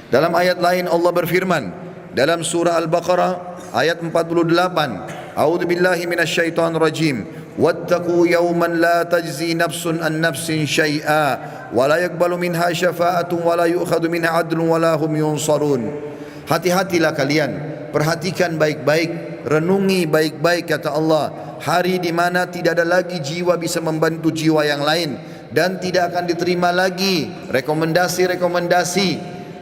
Dalam ayat lain Allah berfirman dalam surah Al-Baqarah ayat 48, A'udzu billahi minasyaitonir rajim. Wattaqu yawman la tajzi nafsun an nafsin syai'a wa la yaqbalu minha syafa'atun wa la yu'khadhu minha 'adlun wa la hum yunsarun. Hati-hatilah kalian, perhatikan baik-baik, renungi baik-baik kata Allah, hari di mana tidak ada lagi jiwa bisa membantu jiwa yang lain dan tidak akan diterima lagi rekomendasi-rekomendasi,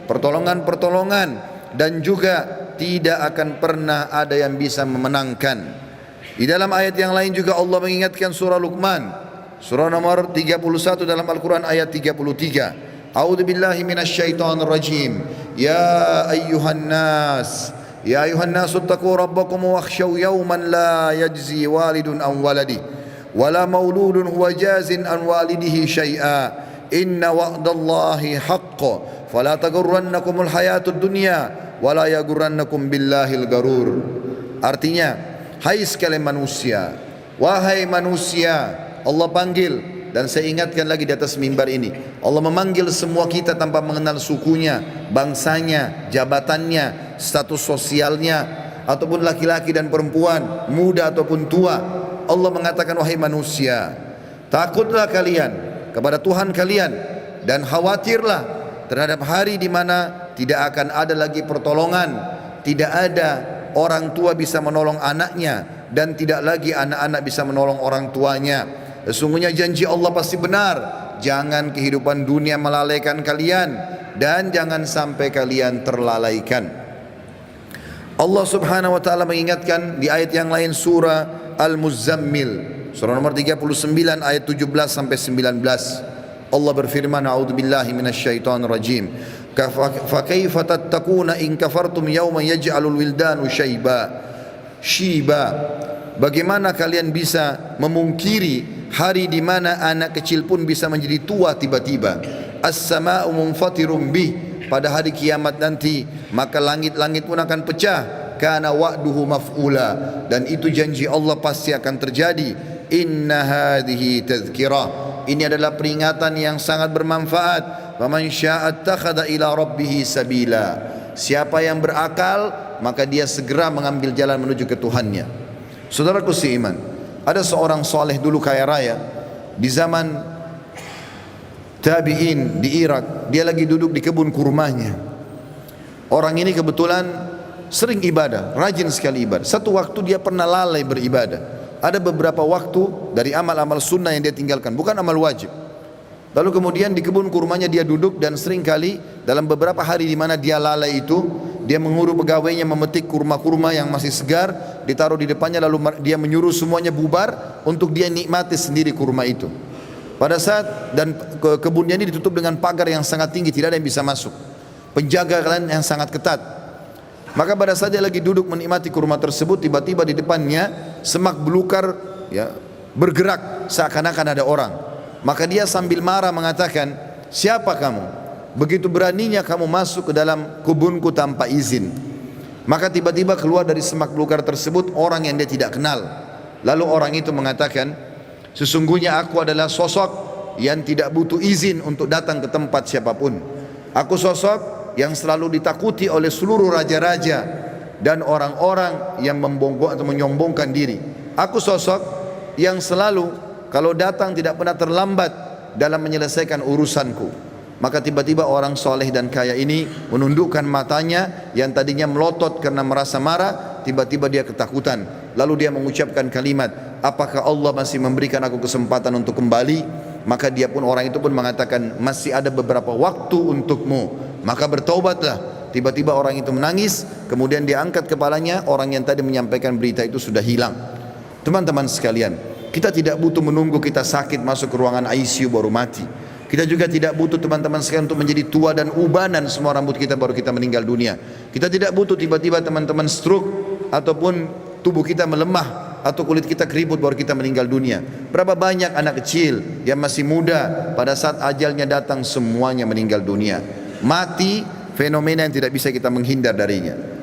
pertolongan-pertolongan, dan juga tidak akan pernah ada yang bisa memenangkan. Di dalam ayat yang lain juga Allah mengingatkan surah Luqman, surah nomor 31 dalam Al-Quran ayat 33. A'udzu billahi minasyaitonir rajim. Ya ayyuhan nas ittaqu rabbakum wakhshaw yawman la yajzi walidun an waladihi wala mauludun huwa jazin an walidihi syai'a. Inna wa'dallahi haqqun fala taghurrannakumul hayatud dunya wala yaghurrannakum billahil garur. Artinya, hai sekalian manusia, wahai manusia, Allah panggil, dan saya ingatkan lagi di atas mimbar ini, Allah memanggil semua kita tanpa mengenal sukunya, bangsanya, jabatannya, status sosialnya, ataupun laki-laki dan perempuan, muda ataupun tua. Allah mengatakan, wahai manusia, takutlah kalian kepada Tuhan kalian dan khawatirlah terhadap hari di mana tidak akan ada lagi pertolongan, tidak ada orang tua bisa menolong anaknya, dan tidak lagi anak-anak bisa menolong orang tuanya. Sesungguhnya janji Allah pasti benar. Jangan kehidupan dunia melalaikan kalian, dan jangan sampai kalian terlalaikan. Allah subhanahu wa ta'ala mengingatkan di ayat yang lain, surah Al-Muzammil, surah nomor 39 ayat 17 sampai 19. Allah berfirman, a'udzubillahi minasyaitonir rajim. Fa kaifa tattaquna in kafartum yawman yaj'alul wildanu shiba. Bagaimana kalian bisa memungkiri hari di mana anak kecil pun bisa menjadi tua tiba-tiba. As-sama'u munfatirum bih, pada hari kiamat nanti maka langit-langit pun akan pecah. Kana wa'duhu maf'ula, dan itu janji Allah pasti akan terjadi. Inna hadhihi tadhkirah, ini adalah peringatan yang sangat bermanfaat. Faman syaa'a attakhadha ila rabbih sabila, siapa yang berakal maka dia segera mengambil jalan menuju ke Tuhannya. Saudaraku seiman, ada seorang soleh dulu kaya raya di zaman tabi'in di Irak. Dia lagi duduk di kebun kurmanya. Orang ini kebetulan sering ibadah, rajin sekali ibadah. Satu waktu dia pernah lalai beribadah. Ada beberapa waktu dari amal-amal sunnah yang dia tinggalkan, bukan amal wajib. Lalu kemudian di kebun kurmanya dia duduk, dan seringkali dalam beberapa hari di mana dia lalai itu, dia menguruh pegawainya memetik kurma-kurma yang masih segar, ditaruh di depannya, lalu dia menyuruh semuanya bubar untuk dia nikmati sendiri kurma itu. Pada saat, dan kebunnya ini ditutup dengan pagar yang sangat tinggi, tidak ada yang bisa masuk, penjaga yang sangat ketat. Maka pada saat dia lagi duduk menikmati kurma tersebut, tiba-tiba di depannya semak belukar ya, bergerak seakan-akan ada orang. Maka dia sambil marah mengatakan, siapa kamu? Begitu beraninya kamu masuk ke dalam kebunku tanpa izin. Maka tiba-tiba keluar dari semak belukar tersebut orang yang dia tidak kenal. Lalu orang itu mengatakan, sesungguhnya aku adalah sosok yang tidak butuh izin untuk datang ke tempat siapapun. Aku sosok yang selalu ditakuti oleh seluruh raja-raja dan orang-orang yang membongkok atau menyombongkan diri. Aku sosok yang selalu kalau datang tidak pernah terlambat dalam menyelesaikan urusanku. Maka tiba-tiba orang soleh dan kaya ini menundukkan matanya yang tadinya melotot karena merasa marah, tiba-tiba dia ketakutan. Lalu dia mengucapkan kalimat, apakah Allah masih memberikan aku kesempatan untuk kembali? Maka dia pun, orang itu pun mengatakan, masih ada beberapa waktu untukmu, maka bertaubatlah. Tiba-tiba orang itu menangis, kemudian dia angkat kepalanya, orang yang tadi menyampaikan berita itu sudah hilang. Teman-teman sekalian, kita tidak butuh menunggu kita sakit masuk ke ruangan ICU baru mati. Kita juga tidak butuh teman-teman sekalian untuk menjadi tua dan ubanan semua rambut kita baru kita meninggal dunia. Kita tidak butuh tiba-tiba teman-teman stroke ataupun tubuh kita melemah atau kulit kita keriput baru kita meninggal dunia. Berapa banyak anak kecil yang masih muda pada saat ajalnya datang semuanya meninggal dunia. Mati fenomena yang tidak bisa kita menghindar darinya.